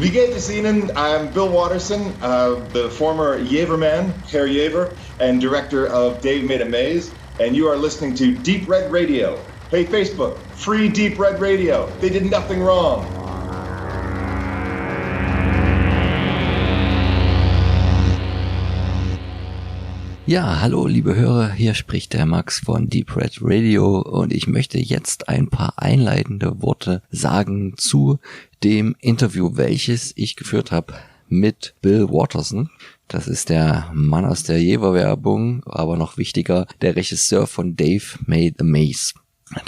Wie geht es Ihnen? I'm Bill Watterson, the former Jever man, Herr-Jever, and director of Dave Made a Maze, and you are listening to DeepRedRadio. Hey Facebook, free DeepRedRadio. They did nothing wrong. Ja, hallo liebe Hörer, hier spricht der Max von DeepRedRadio und ich möchte jetzt ein paar einleitende Worte sagen zu dem Interview, welches ich geführt habe mit Bill Watterson. Das ist der Mann aus der Jever-Werbung, aber noch wichtiger, der Regisseur von Dave Made a Maze.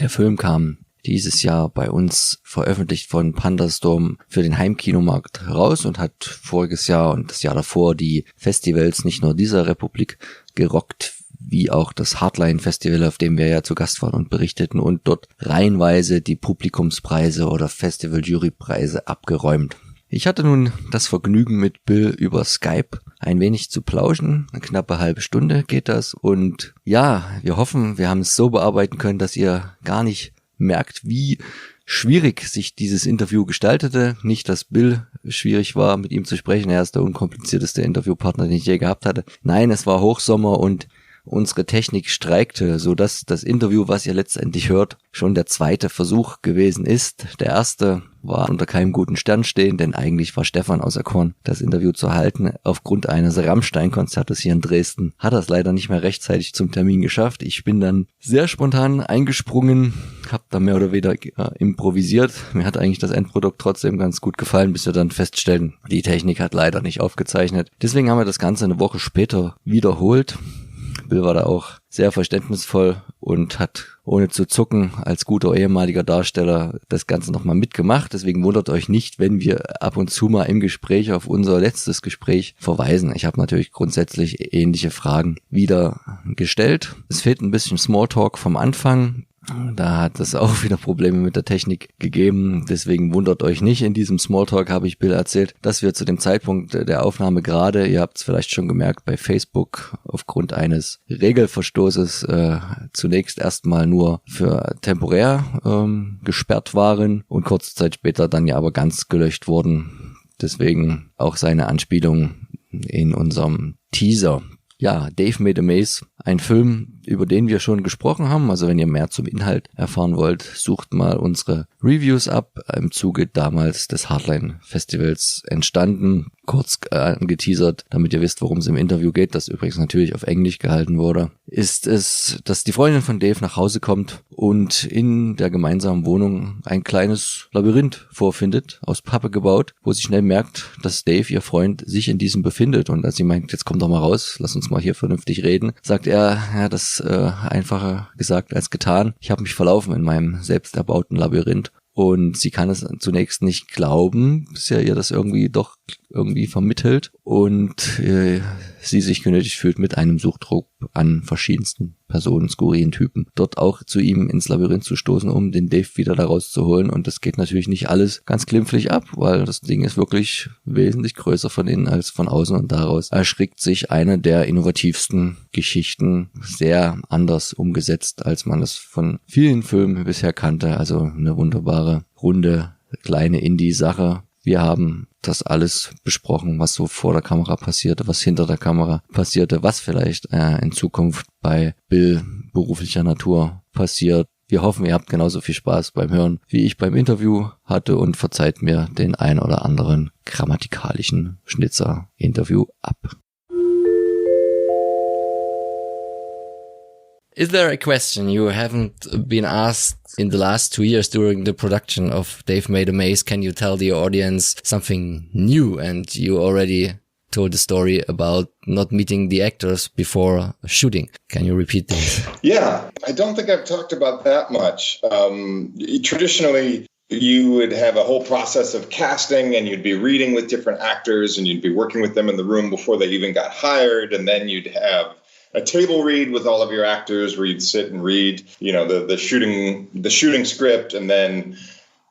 Der Film kam dieses Jahr bei uns veröffentlicht von Pandastorm für den Heimkinomarkt raus und hat voriges Jahr und das Jahr davor die Festivals nicht nur dieser Republik gerockt, wie auch das Hardline-Festival, auf dem wir ja zu Gast waren und berichteten und dort reihenweise die Publikumspreise oder Festival-Jurypreise abgeräumt. Ich hatte nun das Vergnügen, mit Bill über Skype ein wenig zu plauschen. Eine knappe halbe Stunde geht das und ja, wir hoffen, wir haben es so bearbeiten können, dass ihr gar nicht merkt, wie schwierig sich dieses Interview gestaltete. Nicht, dass Bill schwierig war, mit ihm zu sprechen. Er ist der unkomplizierteste Interviewpartner, den ich je gehabt hatte. Nein, es war Hochsommer und unsere Technik streikte, sodass das Interview, was ihr letztendlich hört, schon der zweite Versuch gewesen ist. Der erste war unter keinem guten Stern stehen, denn eigentlich war Stefan auserkoren, das Interview zu halten. Aufgrund eines Rammstein-Konzertes hier in Dresden hat er es leider nicht mehr rechtzeitig zum Termin geschafft. Ich bin dann sehr spontan eingesprungen, habe da mehr oder weniger improvisiert. Mir hat eigentlich das Endprodukt trotzdem ganz gut gefallen, bis wir dann feststellten, die Technik hat leider nicht aufgezeichnet. Deswegen haben wir das Ganze eine Woche später wiederholt. Bill war da auch sehr verständnisvoll und hat ohne zu zucken als guter ehemaliger Darsteller das Ganze nochmal mitgemacht. Deswegen wundert euch nicht, wenn wir ab und zu mal im Gespräch auf unser letztes Gespräch verweisen. Ich habe natürlich grundsätzlich ähnliche Fragen wieder gestellt. Es fehlt ein bisschen Smalltalk vom Anfang. Da hat es auch wieder Probleme mit der Technik gegeben, deswegen wundert euch nicht. In diesem Smalltalk habe ich Bill erzählt, dass wir zu dem Zeitpunkt der Aufnahme gerade, ihr habt es vielleicht schon gemerkt, bei Facebook aufgrund eines Regelverstoßes zunächst erstmal nur für temporär gesperrt waren und kurze Zeit später dann ja aber ganz gelöscht wurden. Deswegen auch seine Anspielung in unserem Teaser. Ja, Dave Made a Maze, ein Film, über den wir schon gesprochen haben. Also wenn ihr mehr zum Inhalt erfahren wollt, sucht mal unsere Reviews ab. Im Zuge damals des Hardline-Festivals entstanden. Kurz angeteasert, damit ihr wisst, worum es im Interview geht, das übrigens natürlich auf Englisch gehalten wurde, ist es, dass die Freundin von Dave nach Hause kommt und in der gemeinsamen Wohnung ein kleines Labyrinth vorfindet, aus Pappe gebaut, wo sie schnell merkt, dass Dave, ihr Freund, sich in diesem befindet. Und als sie meint, jetzt komm doch mal raus, lass uns mal hier vernünftig reden, sagt er, ja, das einfacher gesagt als getan. Ich habe mich verlaufen in meinem selbst erbauten Labyrinth. Und sie kann es zunächst nicht glauben, bis er ihr das irgendwie vermittelt und sie sich genötigt fühlt, mit einem Suchdruck an verschiedensten Personen, skurrilen Typen, dort auch zu ihm ins Labyrinth zu stoßen, um den Dave wieder da rauszuholen. Und das geht natürlich nicht alles ganz glimpflich ab, weil das Ding ist wirklich wesentlich größer von innen als von außen und daraus erschrickt sich eine der innovativsten Geschichten, sehr anders umgesetzt, als man es von vielen Filmen bisher kannte. Also eine wunderbare, runde, kleine Indie-Sache. Wir haben das alles besprochen, was so vor der Kamera passierte, was hinter der Kamera passierte, was vielleicht in Zukunft bei Bill beruflicher Natur passiert. Wir hoffen, ihr habt genauso viel Spaß beim Hören, wie ich beim Interview hatte und verzeiht mir den ein oder anderen grammatikalischen Schnitzer-Interview ab. Is there a question you haven't been asked in the last 2 years during the production of Dave Made a Maze? Can you tell the audience something new? And you already told the story about not meeting the actors before shooting. Can you repeat this? Yeah, I don't think I've talked about that much. Traditionally, you would have a whole process of casting and you'd be reading with different actors and you'd be working with them in the room before they even got hired. And then you'd have a table read with all of your actors where you'd sit and read, you know, the shooting script, and then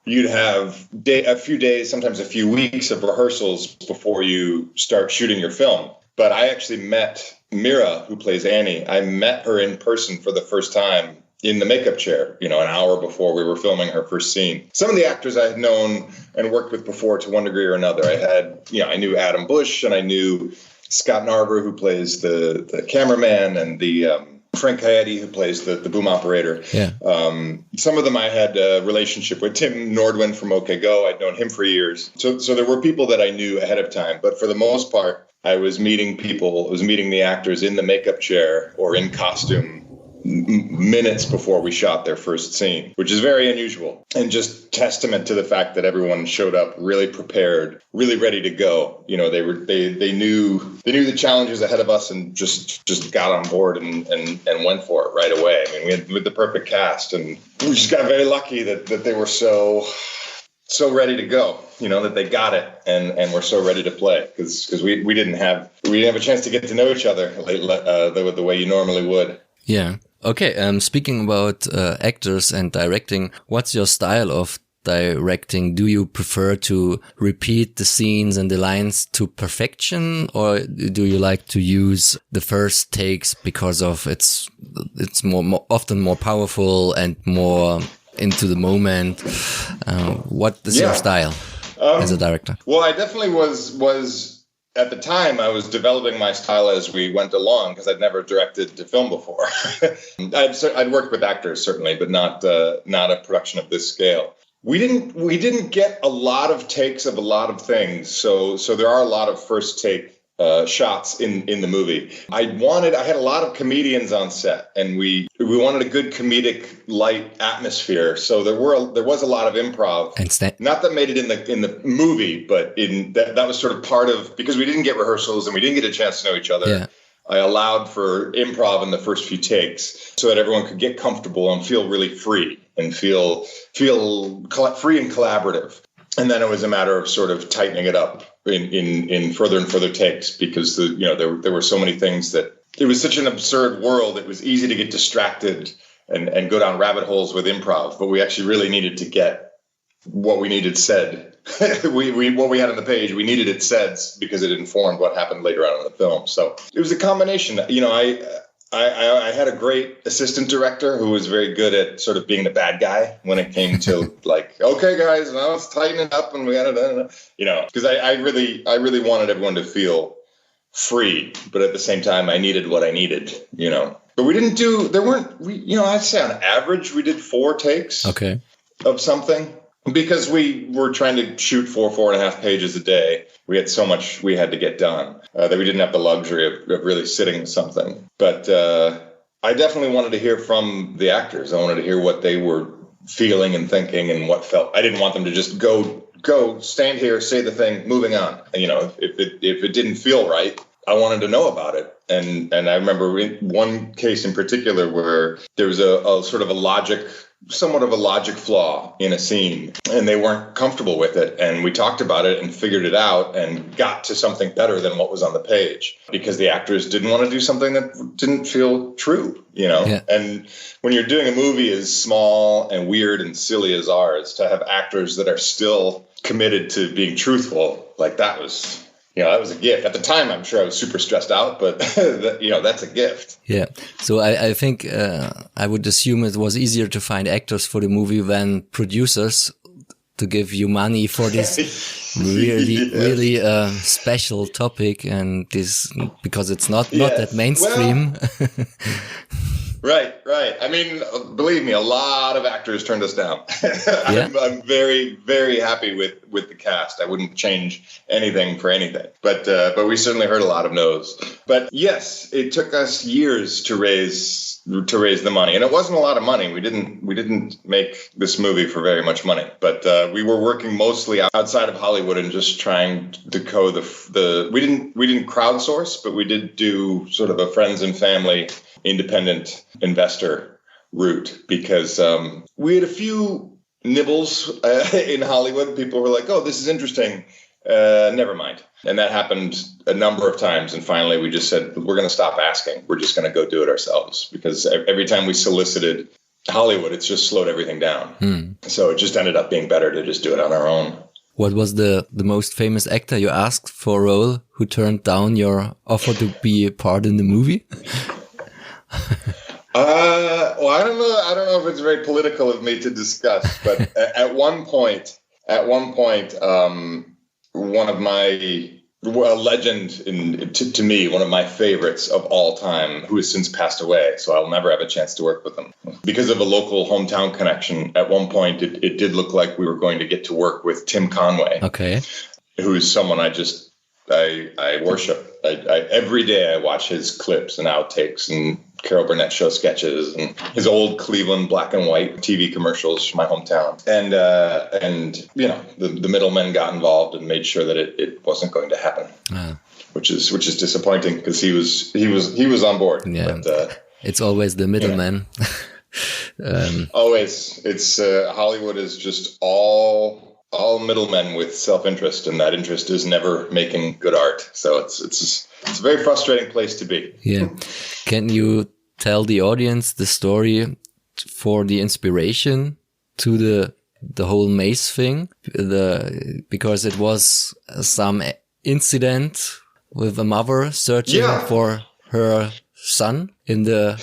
you'd have a few days, sometimes a few weeks of rehearsals before you start shooting your film. But I actually met Mira, who plays Annie. I met her in person for the first time in the makeup chair, an hour before we were filming her first scene. Some of the actors I had known and worked with before to one degree or another. I knew Adam Bush, and I knew Scott Narver, who plays the cameraman, and the Frank Coyote, who plays the boom operator. Yeah. Some of them I had a relationship with. Tim Nordwin from OK Go, I'd known him for years. So there were people that I knew ahead of time. But for the most part, I was meeting the actors in the makeup chair or in costume minutes before we shot their first scene, which is very unusual and just testament to the fact that everyone showed up really prepared, really ready to go. They knew the challenges ahead of us and just got on board and went for it right away. I mean, we had the perfect cast, and we just got very lucky that they were so ready to go, that they got it and were so ready to play because we didn't have a chance to get to know each other the way you normally would. Yeah. Okay. Speaking about actors and directing, what's your style of directing? Do you prefer to repeat the scenes and the lines to perfection, or do you like to use the first takes because of it's often more powerful and more into the moment? What is your style as a director? Well, I definitely was. At the time, I was developing my style as we went along because I'd never directed a film before. I'd worked with actors certainly, but not a production of this scale. We didn't get a lot of takes of a lot of things, so there are a lot of first take shots in the movie. I had a lot of comedians on set, and we wanted a good comedic light atmosphere. So there was a lot of improv. Not that made it in the movie, but that was sort of part of, because we didn't get rehearsals and we didn't get a chance to know each other. Yeah. I allowed for improv in the first few takes so that everyone could get comfortable and feel really free and feel free and collaborative. And then it was a matter of sort of tightening it up in further and further takes because there were so many things that it was such an absurd world. It was easy to get distracted and go down rabbit holes with improv, but we actually really needed to get what we needed said. What we had on the page, we needed it said because it informed what happened later on in the film. So it was a combination. I had a great assistant director who was very good at sort of being the bad guy when it came to like, okay, guys, now let's tighten it up and we got to, because I really wanted everyone to feel free, but at the same time, I needed what I needed, But we didn't I'd say on average, we did 4 takes of something because we were trying to shoot 4.5 pages a day. We had so much we had to get done that we didn't have the luxury of really sitting with something. But I definitely wanted to hear from the actors. I wanted to hear what they were feeling and thinking and what felt. I didn't want them to just go, stand here, say the thing, moving on. If it didn't feel right, I wanted to know about it. And I remember in one case in particular where there was a sort of somewhat of a logic flaw in a scene, and they weren't comfortable with it. And we talked about it and figured it out and got to something better than what was on the page because the actors didn't want to do something that didn't feel true, Yeah. And when you're doing a movie as small and weird and silly as ours, to have actors that are still committed to being truthful, like that was a gift. At the time, I'm sure I was super stressed out, but that's a gift. Yeah. So I think I would assume it was easier to find actors for the movie than producers to give you money for this really special topic, and this because it's not that mainstream. Well, Right. I mean, believe me, a lot of actors turned us down. Yeah. I'm very, very happy with the cast. I wouldn't change anything for anything. But we certainly heard a lot of no's. But yes, it took us years to raise the money, and it wasn't a lot of money. We didn't make this movie for very much money, but we were working mostly outside of Hollywood and just trying to we didn't crowdsource, but we did do sort of a friends and family independent investor route because we had a few nibbles in Hollywood. People were like, oh, this is interesting. Never mind. And that happened a number of times. And finally, we just said, we're going to stop asking. We're just going to go do it ourselves because every time we solicited Hollywood, it's just slowed everything down. So it just ended up being better to just do it on our own. What was the most famous actor you asked for a role who turned down your offer to be a part in the movie? Well, I don't know. I don't know if it's very political of me to discuss, but at one point, one of my a legend to me, one of my favorites of all time, who has since passed away, so I'll never have a chance to work with him. Because of a local hometown connection, at one point it did look like we were going to get to work with Tim Conway. Okay. Who's someone I worship. Every day I watch his clips and outtakes and Carol Burnett show sketches and his old Cleveland black and white TV commercials from my hometown. And you know, the middlemen got involved and made sure that it wasn't going to happen. Which is disappointing because he was on board. Yeah. But, it's always the middleman. Always. It's Hollywood is just all middlemen with self-interest, and that interest is never making good art. So it's a very frustrating place to be. Yeah. Can you tell the audience the story for the inspiration to the whole maze thing? Because it was some incident with a mother searching for her son in the...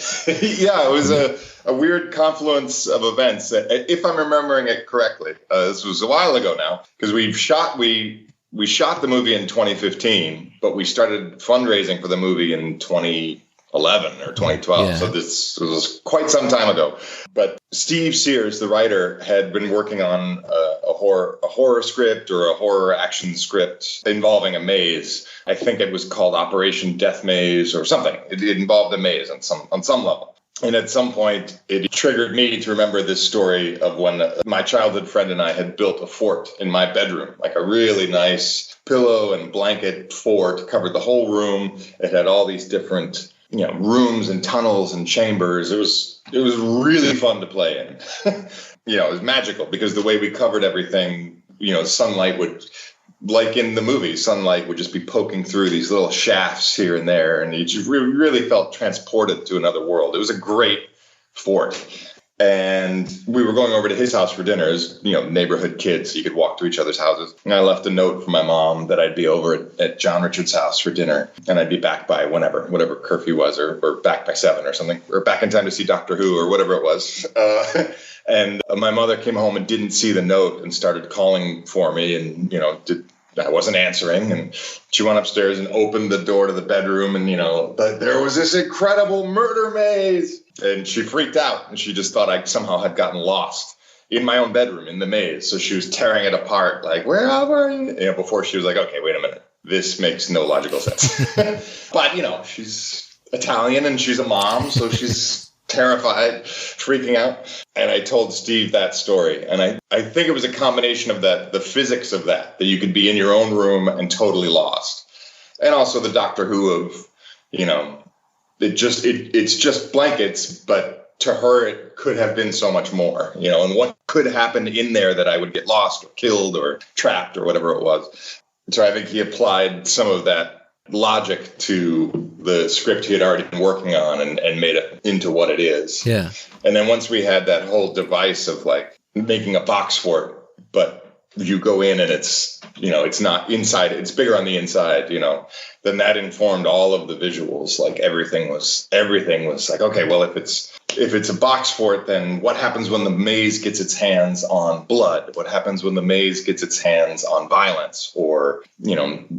Yeah, it was a weird confluence of events, if I'm remembering it correctly. This was a while ago now, because we shot the movie in 2015, but we started fundraising for the movie in 2011 or 2012. Yeah. So this was quite some time ago. But Steve Sears, the writer, had been working on a horror script or a horror action script involving a maze. I think it was called Operation Death Maze or something. It involved a maze on some level. And at some point, it triggered me to remember this story of when my childhood friend and I had built a fort in my bedroom, like a really nice pillow and blanket fort, covered the whole room. It had all these different, rooms and tunnels and chambers. It was really fun to play in. It was magical because the way we covered everything, sunlight would... Like in the movie, sunlight would just be poking through these little shafts here and there, and you just really felt transported to another world. It was a great fort. And we were going over to his house for dinner as, neighborhood kids, so you could walk to each other's houses. And I left a note for my mom that I'd be over at John Richard's house for dinner, and I'd be back by whatever curfew was, or back by 7 or something, or back in time to see Doctor Who or whatever it was. And my mother came home and didn't see the note and started calling for me, and, I wasn't answering, and she went upstairs and opened the door to the bedroom, and, there was this incredible murder maze. And she freaked out, and she just thought I somehow had gotten lost in my own bedroom in the maze. So she was tearing it apart, like, where are you? Before she was like, okay, wait a minute. This makes no logical sense. But, she's Italian and she's a mom, so she's terrified, freaking out. And I told Steve that story. And I think it was a combination of the physics of that you could be in your own room and totally lost. And also the Doctor Who of, it's just blankets, but to her it could have been so much more, and what could happen in there that I would get lost or killed or trapped or whatever it was. So I think he applied some of that logic to the script he had already been working on and made it into what it is. Yeah. And then once we had that whole device of like making a box fort, but you go in and it's, it's not inside, it's bigger on the inside, then that informed all of the visuals. Like everything was like, okay, well, if it's a box fort, then what happens when the maze gets its hands on blood? What happens when the maze gets its hands on violence or,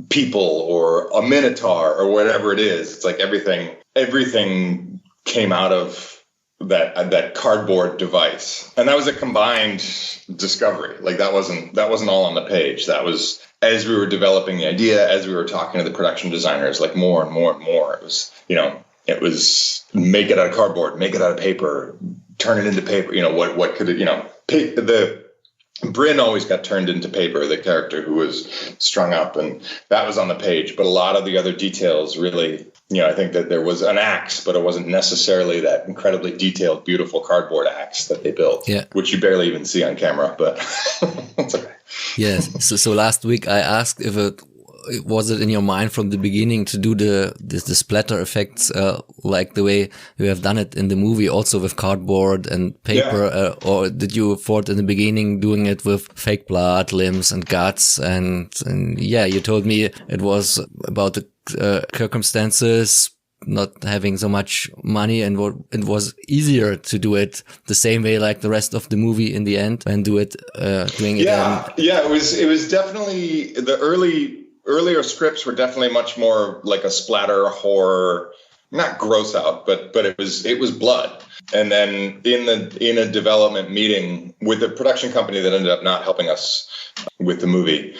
people or a minotaur or whatever it is? It's like everything came out of that cardboard device. And that was a combined discovery. Like that wasn't all on the page. That was as we were developing the idea, as we were talking to the production designers, like more and more and more. It was make it out of cardboard, make it out of paper, turn it into paper. What could it, the Bryn always got turned into paper, the character who was strung up, and that was on the page. But a lot of the other details really, I think that there was an axe, but it wasn't necessarily that incredibly detailed, beautiful cardboard axe that they built, which you barely even see on camera, but it's okay. Yes. So last week I asked if was it in your mind from the beginning to do the splatter effects like the way you have done it in the movie, also with cardboard and paper, or did you thought in the beginning doing it with fake blood, limbs and guts, and you told me it was about the circumstances not having so much money, and it was easier to do it the same way like the rest of the movie in the end, and doing it. It was definitely the earlier scripts were definitely much more like a splatter horror, not gross out, but it was blood. And then in a development meeting with the production company that ended up not helping us with the movie,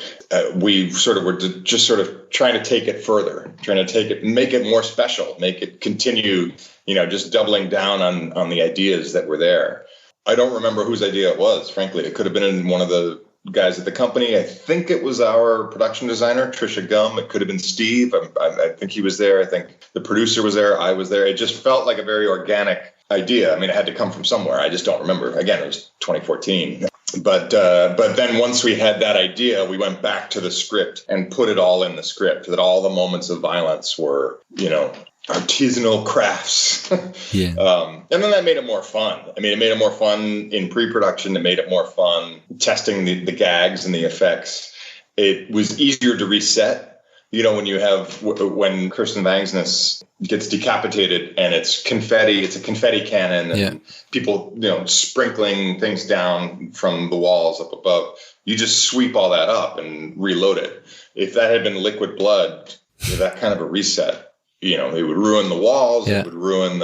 we sort of were just sort of trying to take it further, make it more special, make it continue, just doubling down on the ideas that were there. I don't remember whose idea it was, frankly. It could have been in one of the guys at the company. I think it was our production designer, Trisha Gum. It could have been Steve. I think he was there. I think the producer was there. I was there. It just felt like a very organic idea. I mean, it had to come from somewhere. I just don't remember. Again, it was 2014. But then once we had that idea, we went back to the script and put it all in the script, that all the moments of violence were, artisanal crafts. And then that made it more fun. I mean, it made it more fun in pre-production. It made it more fun testing the gags and the effects. It was easier to reset. When Kirsten Vangsness gets decapitated and it's a confetti cannon and people, sprinkling things down from the walls up above, you just sweep all that up and reload it. If that had been liquid blood, that kind of a reset, it would ruin the walls. It would ruin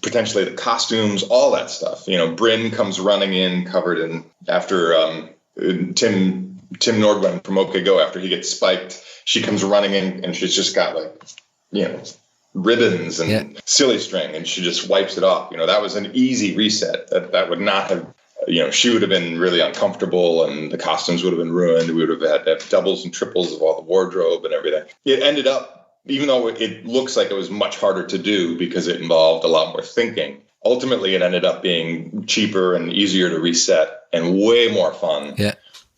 potentially the costumes, all that stuff. Bryn comes running in covered in after Tim Nordwend from OK Go, after he gets spiked. She comes running in and she's just got ribbons and silly string, and she just wipes it off. That was an easy reset. That would not have, she would have been really uncomfortable and the costumes would have been ruined. We would have had to have doubles and triples of all the wardrobe and everything. It ended up, even though it looks like it was much harder to do because it involved a lot more thinking, ultimately it ended up being cheaper and easier to reset and way more fun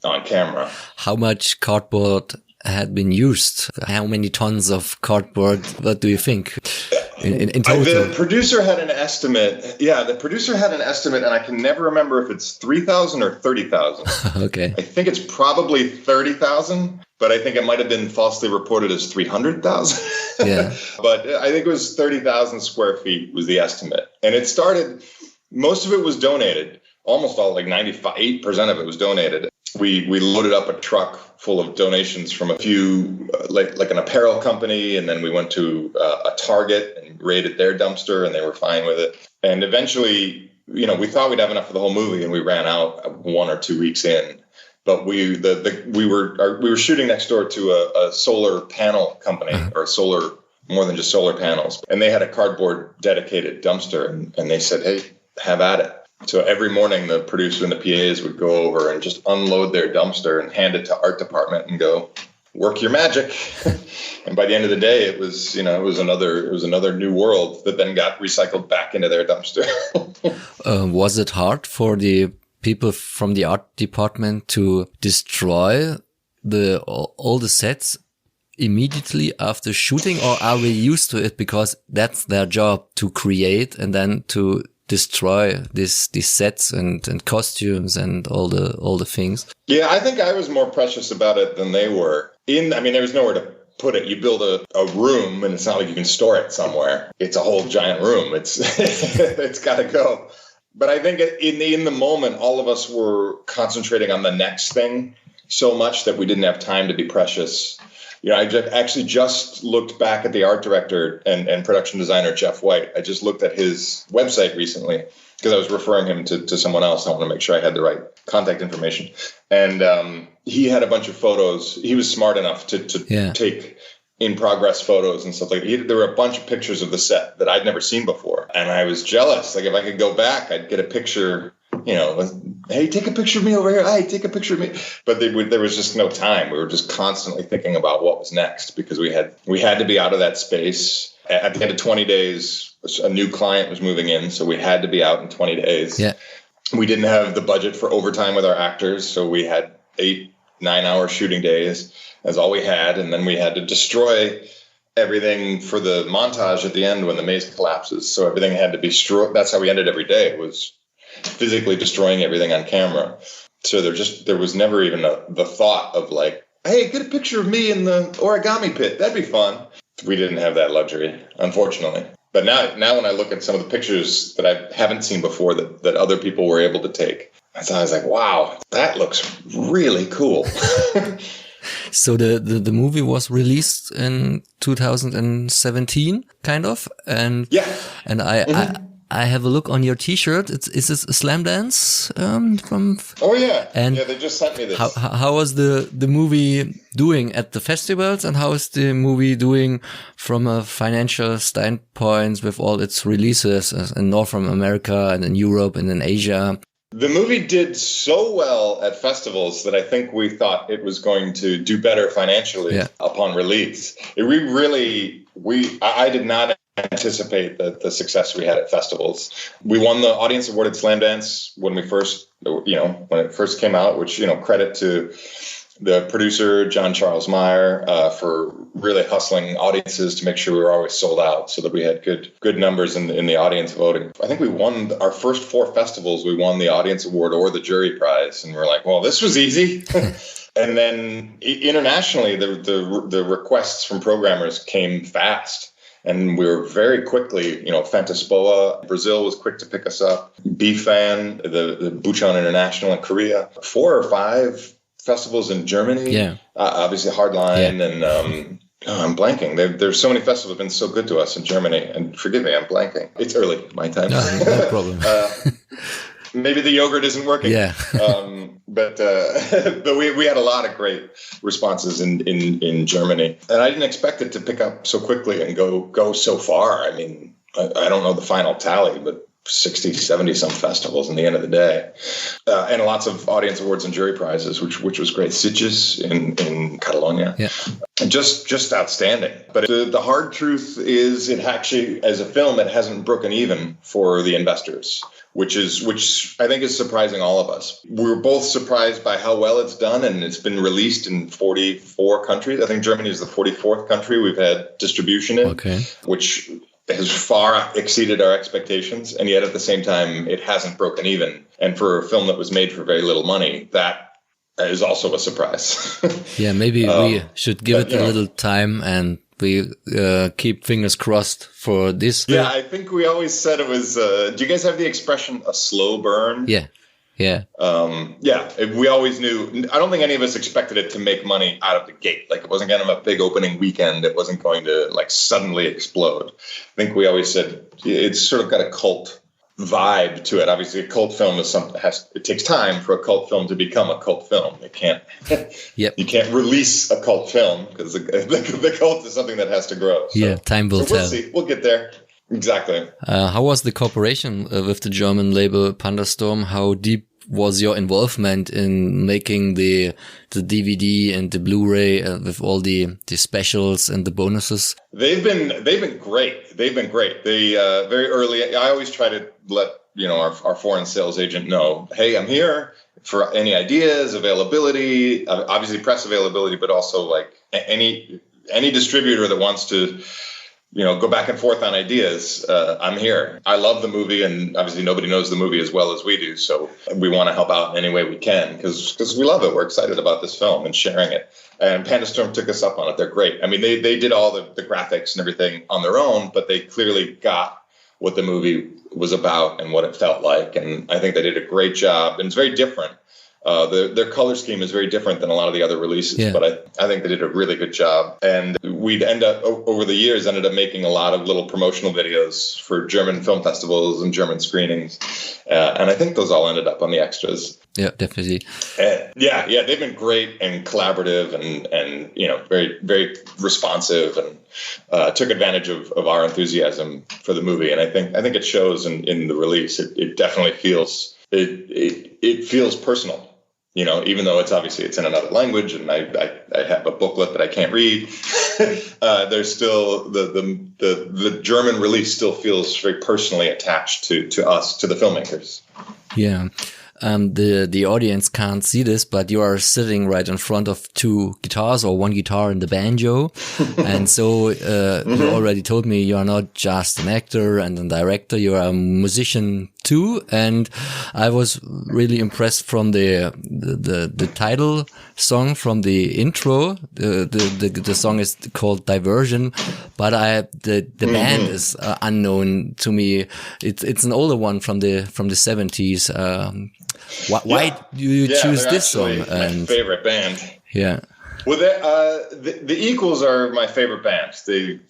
on camera. How much cardboard had been used? How many tons of cardboard? What do you think in total? The producer had an estimate. Yeah, the producer had an estimate, and I can never remember if it's 3,000 or 30,000. Okay. I think it's probably 30,000, but I think it might have been falsely reported as 300,000. Yeah. But I think it was 30,000 square feet was the estimate. And it started, most of it was donated. Almost all, like 98% of it was donated. We loaded up a truck full of donations from a few, like an apparel company, and then we went to a Target and raided their dumpster, and they were fine with it. And eventually, we thought we'd have enough for the whole movie, and we ran out 1 or 2 weeks in. But we were shooting next door to a solar panel company, or more than just solar panels, and they had a cardboard dedicated dumpster, and they said, "Hey, have at it." So every morning, the producer and the PAs would go over and just unload their dumpster and hand it to art department and go, work your magic. And by the end of the day, it was another new world that then got recycled back into their dumpster. Was it hard for the people from the art department to destroy all the sets immediately after shooting, or are we used to it because that's their job to create and then to destroy these sets and costumes and all the things? Yeah, I think I was more precious about it than they were. There was nowhere to put it. You build a room, and it's not like you can store it somewhere. It's a whole giant room. It's got to go. But I think in the moment, all of us were concentrating on the next thing so much that we didn't have time to be precious. I actually just looked back at the art director and production designer, Jeff White. I just looked at his website recently because I was referring him to someone else. I want to make sure I had the right contact information. And he had a bunch of photos. He was smart enough to take in-progress photos and stuff like that. There were a bunch of pictures of the set that I'd never seen before. And I was jealous. Like, if I could go back, I'd get a picture, hey, take a picture of me over here. Hey, take a picture of me. But there was just no time. We were just constantly thinking about what was next because we had to be out of that space. At the end of 20 days, a new client was moving in, so we had to be out in 20 days. Yeah. We didn't have the budget for overtime with our actors, so we had 8-9 hour shooting days. That's all we had, and then we had to destroy everything for the montage at the end when the maze collapses. So everything had to be destroyed. That's how we ended every day. It was physically destroying everything on camera. So there was never even the thought of like, hey, get a picture of me in the origami pit. That'd be fun. we didn't have that luxury, unfortunately. But now when I look at some of the pictures that I haven't seen before that other people were able to take, I was like, wow, that looks really cool. So the movie was released in 2017, kind of, and yeah, and I have a look on your T-shirt. Is this a Slam Dance from? Oh yeah, and yeah. They just sent me this. How was the movie doing at the festivals, and how is the movie doing from a financial standpoint with all its releases in North America and in Europe and in Asia? The movie did so well at festivals that I think we thought it was going to do better financially upon release. I did not anticipate the success we had at festivals. We won the Audience Award at Slam Dance when it first came out, which, credit to the producer, John Charles Meyer, for really hustling audiences to make sure we were always sold out so that we had good numbers in the audience voting. I think we won our first 4 festivals. We won the Audience Award or the Jury Prize. And we're like, well, this was easy. And then internationally, the requests from programmers came fast. And we were very quickly, Fantaspoa, Brazil was quick to pick us up. BFAN, the Bucheon International in Korea, 4 or 5 festivals in Germany, obviously Hardline, and I'm blanking. There's so many festivals have been so good to us in Germany, and forgive me, I'm blanking. It's early, my time. No problem. Maybe the yogurt isn't working. Yeah. But we had a lot of great responses in Germany, and I didn't expect it to pick up so quickly and go so far. I mean, I don't know the final tally, but 60, 70 some festivals in the end of the day, and lots of audience awards and jury prizes, which was great. Sitges in Catalonia, just outstanding. But the hard truth is, it actually, as a film, it hasn't broken even for the investors, which I think is surprising all of us. We're both surprised by how well it's done, and it's been released in 44 countries. I think Germany is the 44th country we've had distribution in, which has far exceeded our expectations, and yet at the same time, it hasn't broken even. And for a film that was made for very little money, that is also a surprise. Yeah, maybe we should give it a little time, and we keep fingers crossed for this. Yeah, I think we always said it was, do you guys have the expression, a slow burn? Yeah. We always knew. I don't think any of us expected it to make money out of the gate. Like, it wasn't kind of a big opening weekend. It wasn't going to suddenly explode. I think we always said it's sort of got a cult vibe to it. Obviously, a cult film is something it takes time for a cult film to become a cult film. It can't. You can't release a cult film because the cult is something that has to grow. So, time will tell. We'll see. We'll get there. Exactly. How was the cooperation with the German label Pandastorm? How deep was your involvement in making the DVD and the Blu-ray with all the specials and the bonuses? They've been great. They've been great. They very early. I always try to let our foreign sales agent know, hey, I'm here for any ideas, availability, obviously press availability, but also like any distributor that wants to go back and forth on ideas. I'm here. I love the movie, and obviously nobody knows the movie as well as we do. So we want to help out in any way we can because we love it. We're excited about this film and sharing it. And Pandastorm took us up on it. They're great. I mean, they did all the graphics and everything on their own, but they clearly got what the movie was about and what it felt like. And I think they did a great job. And it's very different. Their color scheme is very different than a lot of the other releases, but I think they did a really good job. And we'd over the years, ended up making a lot of little promotional videos for German film festivals and German screenings. And I think those all ended up on the extras. Yeah, definitely. They've been great and collaborative and very, very responsive and took advantage of our enthusiasm for the movie. And I think it shows in the release. It definitely feels it feels personal. Even though it's in another language, and I have a booklet that I can't read, there's still the German release still feels very personally attached to us, to the filmmakers. Yeah. The audience can't see this, but you are sitting right in front of 2 guitars or 1 guitar and the banjo. And so, you already told me you are not just an actor and a director, you are a musician too. And I was really impressed from the title song from the intro. The song is called Diversion, but the band is unknown to me. It's an older one from the 70s. Why do you choose this song? My favorite band. Yeah. Well, the Equals are my favorite band. They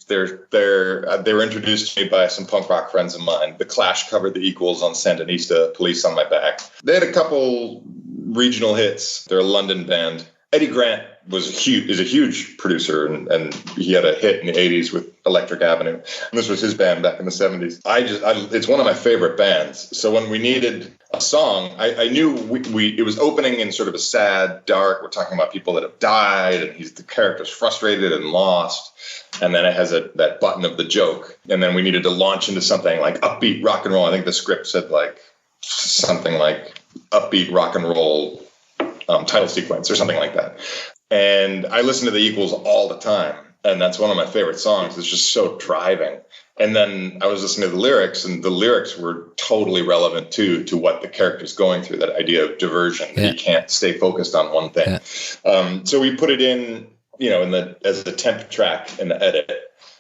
were introduced to me by some punk rock friends of mine. The Clash covered the Equals on Sandinista, Police on My Back. They had a couple regional hits. They're a London band. Eddie Grant is a huge producer, and he had a hit in the 80s with Electric Avenue. And this was his band back in the 70s. It's one of my favorite bands. So when we needed a song, I knew it was opening in sort of a sad, dark. We're talking about people that have died, and the character's frustrated and lost. And then it has that button of the joke. And then we needed to launch into something like upbeat rock and roll. I think the script said like something like upbeat rock and roll title sequence or something like that. And I listen to the Equals all the time. And that's one of my favorite songs. It's just so driving. And then I was listening to the lyrics, and the lyrics were totally relevant to what the character's going through, that idea of diversion. Yeah. You can't stay focused on one thing. Yeah. So we put it in, as a temp track in the edit.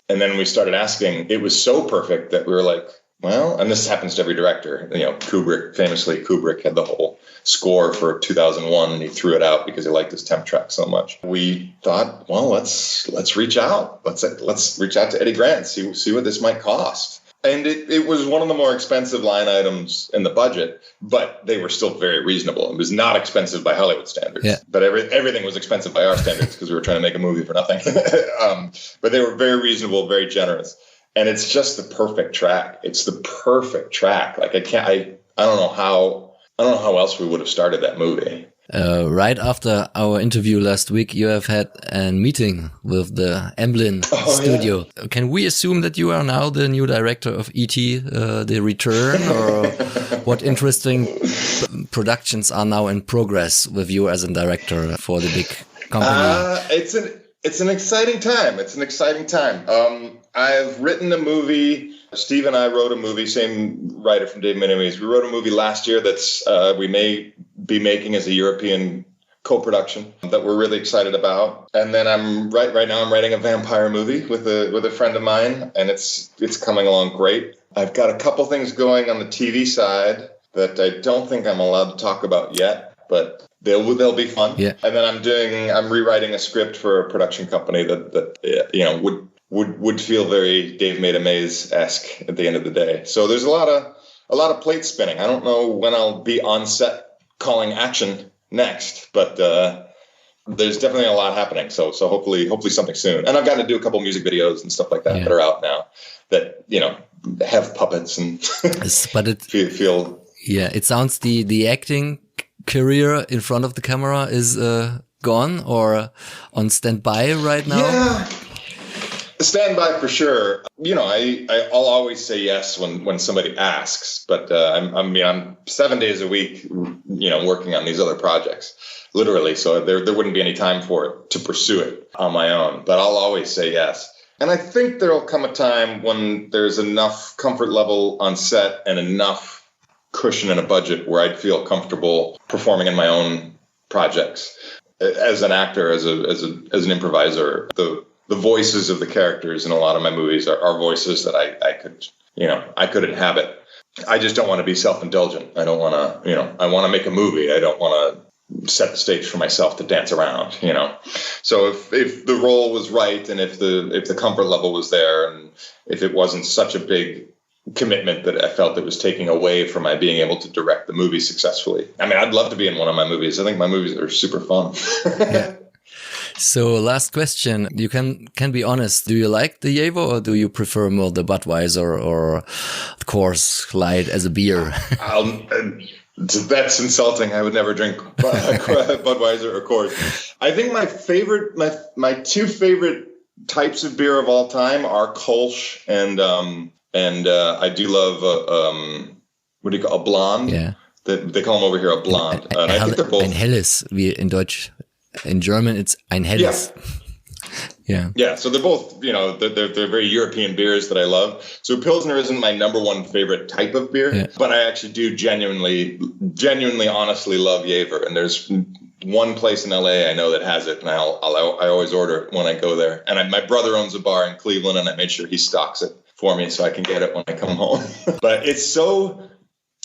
And then we started asking, it was so perfect that we were like, well, and this happens to every director. Kubrick had the whole score for 2001, and he threw it out because he liked his temp track so much. We thought, well, let's reach out. Let's reach out to Eddie Grant, see what this might cost. And it was one of the more expensive line items in the budget, but they were still very reasonable. It was not expensive by Hollywood standards, but everything was expensive by our standards because we were trying to make a movie for nothing. But they were very reasonable, very generous. And it's just the perfect track. It's the perfect track. Like I don't know how else we would have started that movie. Right after our interview last week, you have had a meeting with the Emblem studio. Yeah. Can we assume that you are now the new director of E.T., The Return, or what interesting productions are now in progress with you as a director for the big company? It's an exciting time. It's an exciting time. I've written a movie. Steve and I wrote a movie, same writer from Dave Minimes. We wrote a movie last year that's we may be making as a European co-production that we're really excited about. And then right now I'm writing a vampire movie with a friend of mine, and it's coming along great. I've got a couple things going on the TV side that I don't think I'm allowed to talk about yet, but they'll be fun. Yeah. And then I'm rewriting a script for a production company that would feel very Dave Made a Maze-esque at the end of the day. So there's a lot of plates spinning. I don't know when I'll be on set calling action next, but there's definitely a lot happening. So hopefully something soon. And I've gotten to do a couple music videos and stuff like that that are out now that have puppets and but it feel. Yeah, it sounds the acting career in front of the camera is gone or on standby right now. Yeah. Standby for sure. I'll always say yes when somebody asks, but I'm 7 days a week, working on these other projects, literally. So there wouldn't be any time for it to pursue it on my own, but I'll always say yes. And I think there'll come a time when there's enough comfort level on set and enough cushion and a budget where I'd feel comfortable performing in my own projects as an actor, as an improviser. The voices of the characters in a lot of my movies are voices that I could inhabit. I just don't want to be self-indulgent. I don't want to, I want to make a movie. I don't want to set the stage for myself to dance around, So if the role was right, and if the comfort level was there, and if it wasn't such a big commitment that I felt it was taking away from my being able to direct the movie successfully. I mean, I'd love to be in one of my movies. I think my movies are super fun. Yeah. So last question, you can be honest. Do you like the Jever, or do you prefer more the Budweiser or Coors Light as a beer? That's insulting. I would never drink Budweiser or Coors. I think my two favorite types of beer of all time are Kolsch and I do love what do you call a blonde? Yeah, they call them over here a blonde. And I think they're both ein helles, wie in Deutsch. In German, it's ein helles. Yeah. Yeah. So they're both, they're very European beers that I love. So Pilsner isn't my number one favorite type of beer, but I actually do genuinely, honestly love Jever. And there's one place in LA I know that has it, and I always order it when I go there. And my brother owns a bar in Cleveland, and I made sure he stocks it for me so I can get it when I come home. But it's so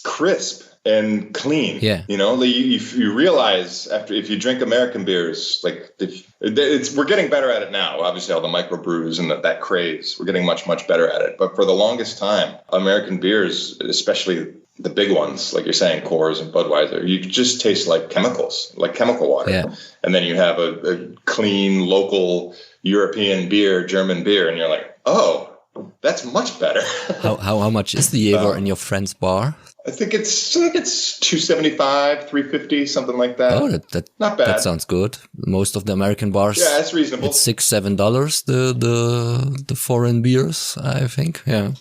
crisp and clean. Yeah. You know, you realize if you drink American beers, like we're getting better at it now. Obviously, all the microbrews and that craze, we're getting much, much better at it. But for the longest time, American beers, especially the big ones, like you're saying, Coors and Budweiser, you just taste like chemicals, like chemical water. Yeah. And then you have a clean, local European beer, German beer, and you're like, oh, that's much better. How much is the Jever in your friend's bar? I think it's $275, $350, something like that. Oh, that not bad. That sounds good. Most of the American bars, yeah, it's reasonable. It's $6-7 the foreign beers, I think. Yeah.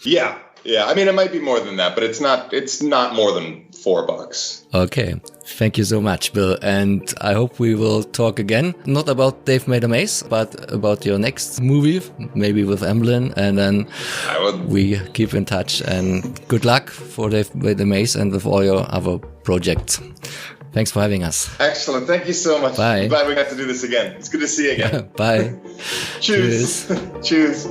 Yeah. I mean, it might be more than that, but it's not more than $4. Okay. Thank you so much, Bill. And I hope we will talk again, not about Dave Made a Maze, but about your next movie, maybe with Emblem. And then we keep in touch. And good luck for Dave Made a Maze and with all your other projects. Thanks for having us. Excellent. Thank you so much. Bye. I'm glad we got to do this again. It's good to see you again. Bye. Cheers. Cheers.